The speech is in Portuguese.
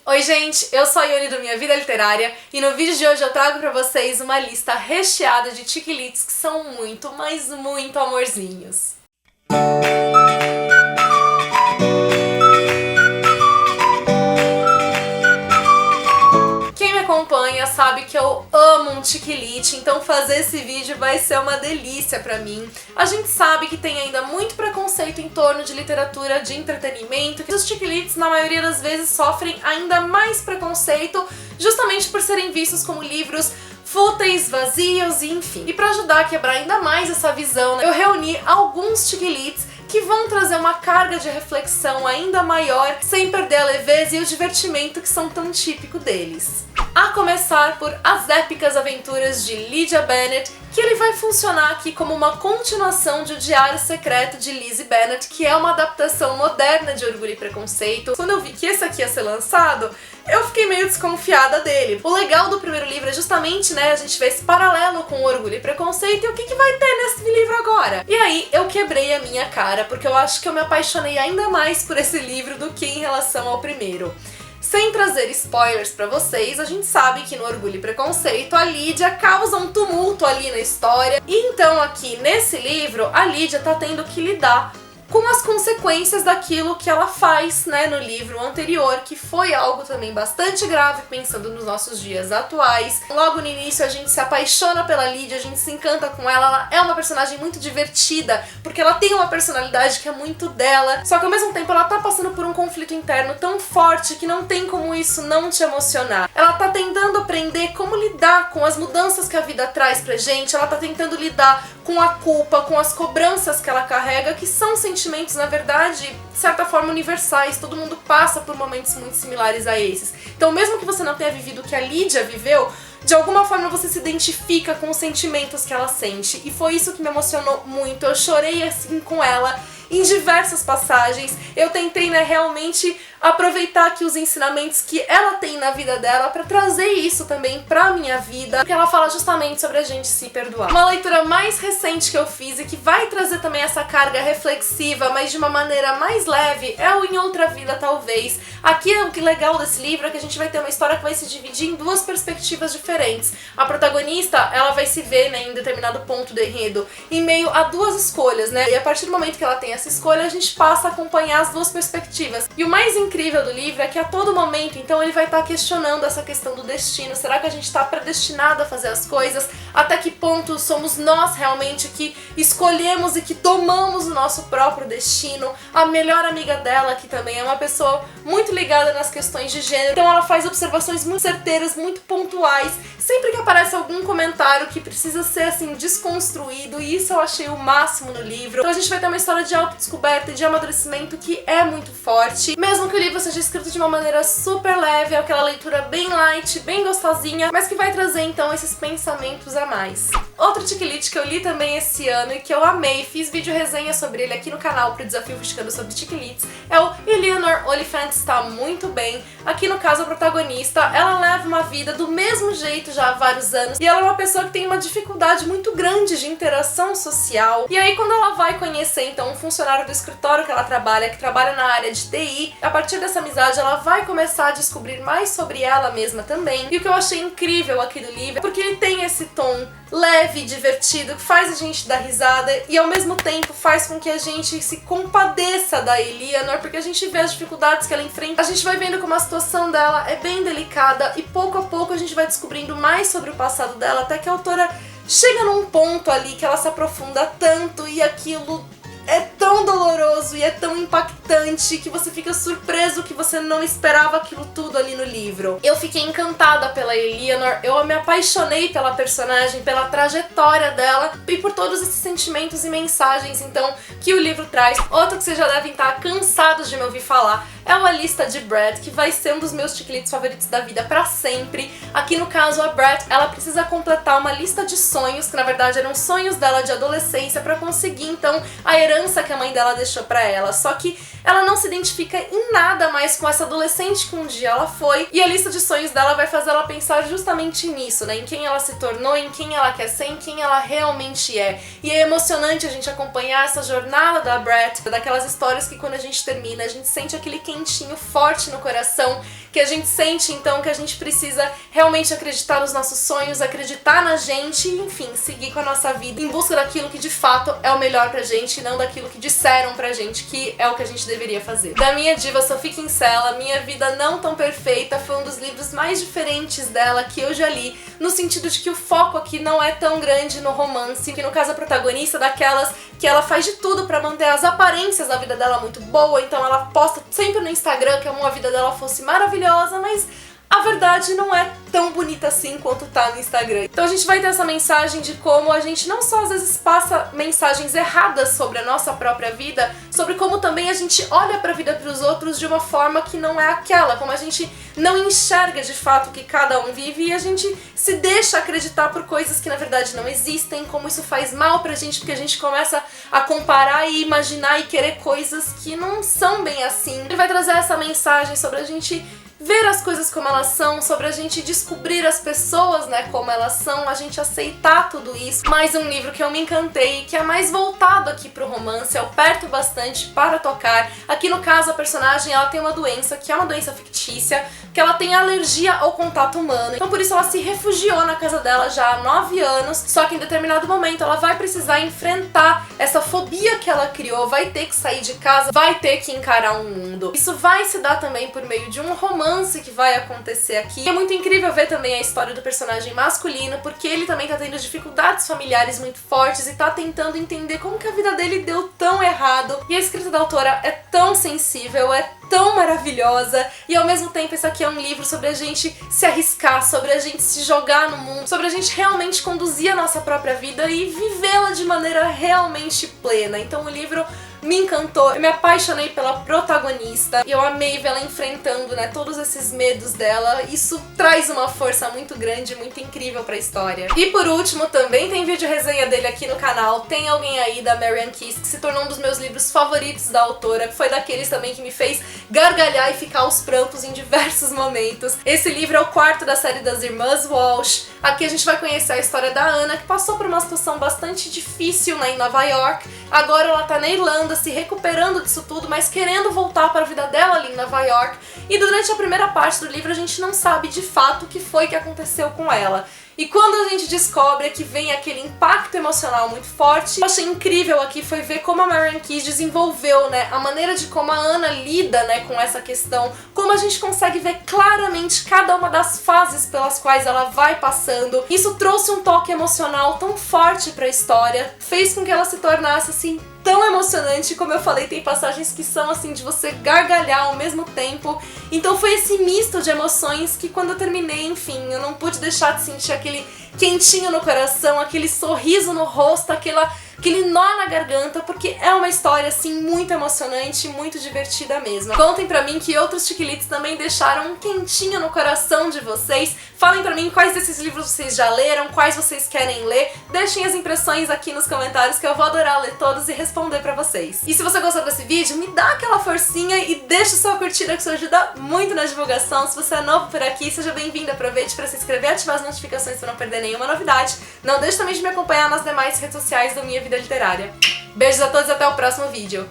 Oi gente, eu sou a Ione do Minha Vida Literária e no vídeo de hoje eu trago pra vocês uma lista recheada de chiquilites que são muito, mas muito amorzinhos. Quem me acompanha sabe que eu amo um chiquilite, então fazer esse vídeo vai ser uma delícia pra mim. A gente sabe que tem ainda muito preconceito em torno de literatura de entretenimento, que os chiquilites na maioria das vezes sofrem ainda mais preconceito justamente por serem vistos como livros fúteis, vazios e enfim. E pra ajudar a quebrar ainda mais essa visão, eu reuni alguns chiquilites que vão trazer uma carga de reflexão ainda maior, sem perder a leveza e o divertimento que são tão típico deles. A começar por As Épicas Aventuras de Lydia Bennet, que ele vai funcionar aqui como uma continuação de O Diário Secreto de Lizzie Bennet, que é uma adaptação moderna de Orgulho e Preconceito. Quando eu vi que esse aqui ia ser lançado, eu fiquei meio desconfiada dele. O legal do primeiro livro é justamente, a gente vê esse paralelo com Orgulho e Preconceito e o que vai ter nesse livro agora. E aí eu quebrei a minha cara, porque eu acho que eu me apaixonei ainda mais por esse livro do que em relação ao primeiro. Sem trazer spoilers pra vocês, a gente sabe que no Orgulho e Preconceito a Lydia causa um tumulto ali na história. E então aqui nesse livro a Lydia tá tendo que lidar com as consequências daquilo que ela faz, no livro anterior, que foi algo também bastante grave, pensando nos nossos dias atuais. Logo no início a gente se apaixona pela Lydia, a gente se encanta com ela é uma personagem muito divertida, porque ela tem uma personalidade que é muito dela, só que ao mesmo tempo ela tá passando por um conflito interno tão forte que não tem como isso não te emocionar. Ela tá tentando aprender como lidar com as mudanças que a vida traz pra gente, ela tá tentando lidar com a culpa, com as cobranças que ela carrega, que são sentimentos, na verdade, de certa forma universais, todo mundo passa por momentos muito similares a esses. Então mesmo que você não tenha vivido o que a Lydia viveu, de alguma forma você se identifica com os sentimentos que ela sente, e foi isso que me emocionou muito. Eu chorei assim com ela em diversas passagens. Eu tentei, realmente aproveitar aqui os ensinamentos que ela tem na vida dela pra trazer isso também pra minha vida, porque ela fala justamente sobre a gente se perdoar. Uma leitura mais recente que eu fiz e que vai trazer também essa carga reflexiva, mas de uma maneira mais leve, é o Em Outra Vida Talvez. Aqui o que legal desse livro é que a gente vai ter uma história que vai se dividir em duas perspectivas diferentes. A protagonista, ela vai se ver, em determinado ponto do enredo, em meio a duas escolhas, e a partir do momento que ela tem essa escolha, a gente passa a acompanhar as duas perspectivas. E o mais incrível do livro é que a todo momento, então, ele vai estar questionando essa questão do destino. Será que a gente está predestinado a fazer as coisas? Até que ponto somos nós realmente que escolhemos e que tomamos o nosso próprio destino? A melhor amiga dela, que também é uma pessoa muito ligada nas questões de gênero, então ela faz observações muito certeiras, muito pontuais, sempre que aparece algum comentário que precisa ser, assim, desconstruído, e isso eu achei o máximo no livro. Então a gente vai ter uma história de autodescoberta e de amadurecimento que é muito forte. Mesmo que o livro seja escrito de uma maneira super leve, é aquela leitura bem light, bem gostosinha, mas que vai trazer, então, esses pensamentos a mais. Outro chiquilite que eu li também esse ano e que eu amei, fiz vídeo resenha sobre ele aqui no canal pro Desafio Fuscando sobre Chiquilites, é o Eleanor Oliphant Está Muito Bem. Aqui no caso a protagonista, ela leva uma vida do mesmo jeito já há vários anos, e ela é uma pessoa que tem uma dificuldade muito grande de interação social. E aí quando ela vai conhecer então um funcionário do escritório que ela trabalha, que trabalha na área de TI, a partir dessa amizade ela vai começar a descobrir mais sobre ela mesma também. E o que eu achei incrível aqui do livro é porque ele tem esse tom leve, divertido, que faz a gente dar risada e ao mesmo tempo faz com que a gente se compadeça da Eleanor, porque a gente vê as dificuldades que ela enfrenta, a gente vai vendo como a situação dela é bem delicada e pouco a pouco a gente vai descobrindo mais sobre o passado dela, até que a autora chega num ponto ali que ela se aprofunda tanto e aquilo é tão doloroso e é tão impactante que você fica surpreso que você não esperava aquilo tudo ali no livro. Eu fiquei encantada pela Eleanor, eu me apaixonei pela personagem, pela trajetória dela e por todos esses sentimentos e mensagens, então, que o livro traz. Outro que vocês já devem estar cansados de me ouvir falar é o A Lista de Brett, que vai ser um dos meus chiquilites favoritos da vida pra sempre. Aqui no caso, a Brett, ela precisa completar uma lista de sonhos, que na verdade eram sonhos dela de adolescência, pra conseguir então a herança que a mãe dela deixou pra ela. Só que ela não se identifica em nada mais com essa adolescente que um dia ela foi, e a lista de sonhos dela vai fazer ela pensar justamente nisso, em quem ela se tornou, em quem ela quer ser, em quem ela realmente é. E é emocionante a gente acompanhar essa jornada da Brett, daquelas histórias que quando a gente termina, a gente sente aquele quentinho quentinho, forte no coração, que a gente sente então que a gente precisa realmente acreditar nos nossos sonhos, acreditar na gente e, enfim, seguir com a nossa vida em busca daquilo que de fato é o melhor pra gente e não daquilo que disseram pra gente que é o que a gente deveria fazer. Da minha diva Sophie Kinsella, Minha Vida Não Tão Perfeita foi um dos livros mais diferentes dela que eu já li, no sentido de que o foco aqui não é tão grande no romance, que no caso a protagonista é daquelas que ela faz de tudo pra manter as aparências da vida dela muito boa, então ela posta sempre no Instagram que a vida dela fosse maravilhosa, mas a verdade não é tão bonita assim quanto tá no Instagram. Então a gente vai ter essa mensagem de como a gente não só às vezes passa mensagens erradas sobre a nossa própria vida, sobre como também a gente olha pra vida pros outros de uma forma que não é aquela, como a gente não enxerga de fato o que cada um vive e a gente se deixa acreditar por coisas que na verdade não existem, como isso faz mal pra gente, porque a gente começa a comparar e imaginar e querer coisas que não são bem assim. Ele vai trazer essa mensagem sobre a gente ver as coisas como elas são, sobre a gente descobrir as pessoas, né, como elas são, a gente aceitar tudo isso. Mais um livro que eu me encantei, que é mais voltado aqui pro romance, eu aperto bastante para tocar. Aqui no caso a personagem, ela tem uma doença, que é uma doença fictícia, que ela tem alergia ao contato humano. Então por isso ela se refugiou na casa dela já há 9 anos, só que em determinado momento ela vai precisar enfrentar essa fobia que ela criou, vai ter que sair de casa, vai ter que encarar um mundo. Isso vai se dar também por meio de um romance que vai acontecer aqui. É muito incrível ver também a história do personagem masculino, porque ele também tá tendo dificuldades familiares muito fortes e tá tentando entender como que a vida dele deu tão errado. E a escrita da autora é tão sensível, é tão maravilhosa, e ao mesmo tempo esse aqui é um livro sobre a gente se arriscar, sobre a gente se jogar no mundo, sobre a gente realmente conduzir a nossa própria vida e vivê-la de maneira realmente plena. Então o livro me encantou, eu me apaixonei pela protagonista e eu amei vê-la enfrentando, né, todos esses medos dela. Isso traz uma força muito grande, muito incrível pra história. E por último, também tem vídeo resenha dele aqui no canal, Tem Alguém Aí, da Marian Keyes, que se tornou um dos meus livros favoritos da autora, que foi daqueles também que me fez gargalhar e ficar aos prantos em diversos momentos. Esse livro é o 4º da série das Irmãs Walsh. Aqui a gente vai conhecer a história da Anna, que passou por uma situação bastante difícil, né, em Nova York. Agora ela tá na Irlanda, se recuperando disso tudo, mas querendo voltar para a vida dela ali em Nova York. E durante a primeira parte do livro a gente não sabe de fato o que foi que aconteceu com ela. E quando a gente descobre que vem aquele impacto emocional muito forte, o que eu achei incrível aqui foi ver como a Marian Keyes desenvolveu, né, a maneira de como a Anna lida, né, com essa questão, como a gente consegue ver claramente cada uma das fases pelas quais ela vai passando. Isso trouxe um toque emocional tão forte para a história, fez com que ela se tornasse assim tão emocionante. Como eu falei, tem passagens que são assim de você gargalhar ao mesmo tempo. Então foi esse misto de emoções que quando eu terminei, enfim, eu não pude deixar de sentir aquele quentinho no coração, aquele sorriso no rosto, aquele nó na garganta, porque é uma história assim muito emocionante, muito divertida mesmo. Contem pra mim que outros chiquilites também deixaram um quentinho no coração de vocês. Falem pra mim quais desses livros vocês já leram, quais vocês querem ler. Deixem as impressões aqui nos comentários que eu vou adorar ler todos e responder pra vocês. E se você gostou desse vídeo, me dá aquela forcinha e deixa sua curtida, que isso ajuda muito na divulgação. Se você é novo por aqui, seja bem-vindo. Aproveite pra se inscrever e ativar as notificações pra não perder nenhuma novidade. Não deixe também de me acompanhar nas demais redes sociais da Minha Vida Literária. Beijos a todos e até o próximo vídeo.